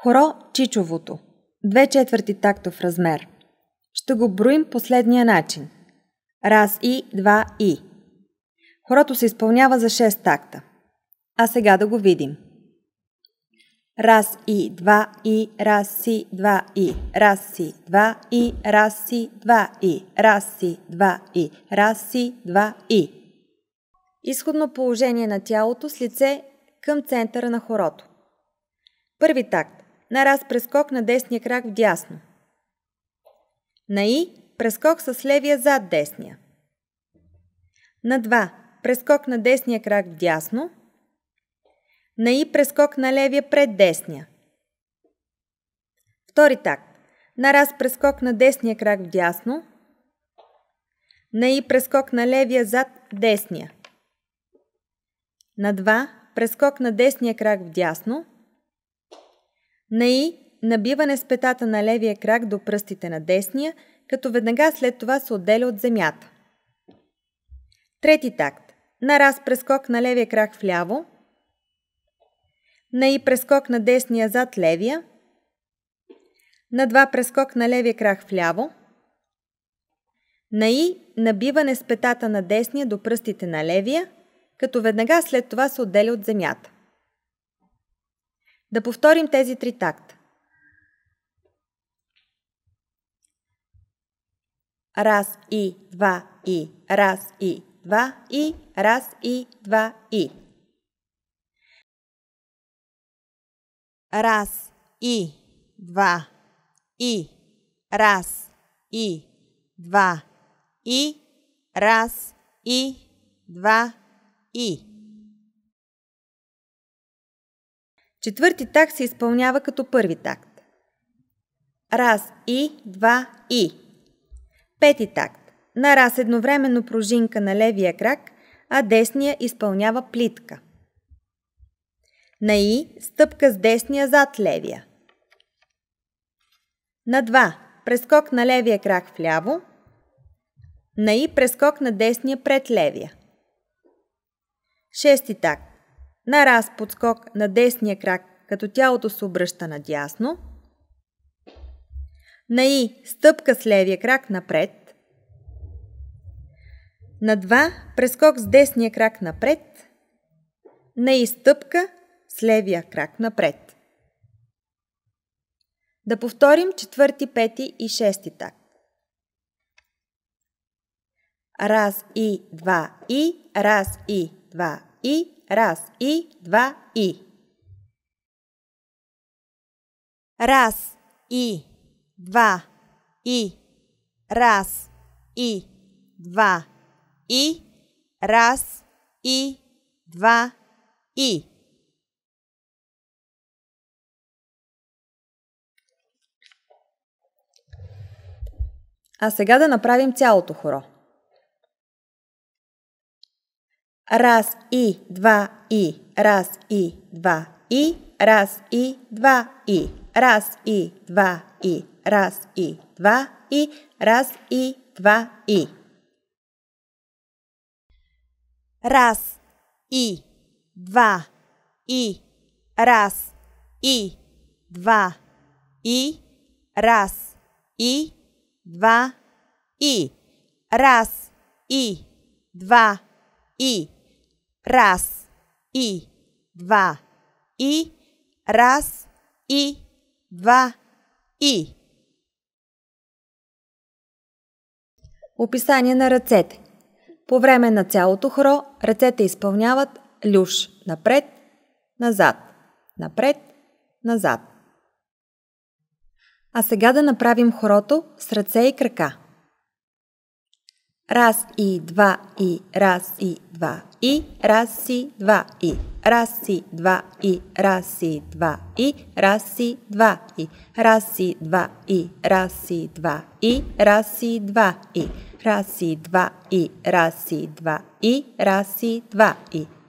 Хоро чичовото. 2/4 тактов размер. Ще го броим последния начин. Раз и, два и. Хорото се изпълнява за 6 такта. А сега да го видим. Раз и, два и, раз си, два и, раз си, два и, раз си, два и, раз си, два и, раз си, два и. Изходно положение на тялото с лице към центъра на хорото. Първи такт. На раз прескок на десния крак вдясно. На и прескок с левия зад десния. На 2 прескок на десния крак вдясно. На и прескок на левия пред десния. Втори такт. На раз прескок на десния крак вдясно. На и прескок на левия зад десния. На 2 прескок на десния крак вдясно. На и набиване с петата на левия крак до пръстите на десния, като веднага след това се отделя от земята. Трети такт. На раз прескок на левия крак вляво. На и прескок на десния зад левия. На 2 прескок на левия крак вляво. На и набиване с петата на десния до пръстите на левия, като веднага след това се отделя от земята. Да повторим тези 3 такта. Раз и, два и, раз и, два и, раз и, два и. Раз и, два и, раз и, два и, раз и, два и. Четвърти такт се изпълнява като първи такт. Раз и, два и. Пети такт. На раз едновременно пружинка на левия крак, а десния изпълнява плитка. На и стъпка с десния зад левия. На 2 прескок на левия крак вляво. На и прескок на десния пред левия. Шести такт. На раз подскок на десния крак, като тялото се обръща надясно. На и стъпка с левия крак напред. На 2 прескок с десния крак напред. На и стъпка с левия крак напред. Да повторим четвърти, пети и шести такт. Раз и, два и, раз и, два и, раз и, два и. Раз и, два и, раз и, два и, раз и, два и. А сега да направим цялото хоро. Раз и, два и, раз и, два и, раз и, два и, раз и, два и, раз и, два и, раз и, два и. Раз и, два и, раз и, два и, раз и, два и, раз и, два и, раз и, два и, раз и, два и. Описание на ръцете. По време на цялото хоро ръцете изпълняват люш напред, назад, напред, назад. А сега да направим хорото с ръце и крака. Раз и, два и, раз и, два и, раз и, два и, раз и, два и, раз и, два и, раз и, два и, раз и, два и, раз и, два и, раз и, два и, раз и, два и, раз и, два и, раз и, два и.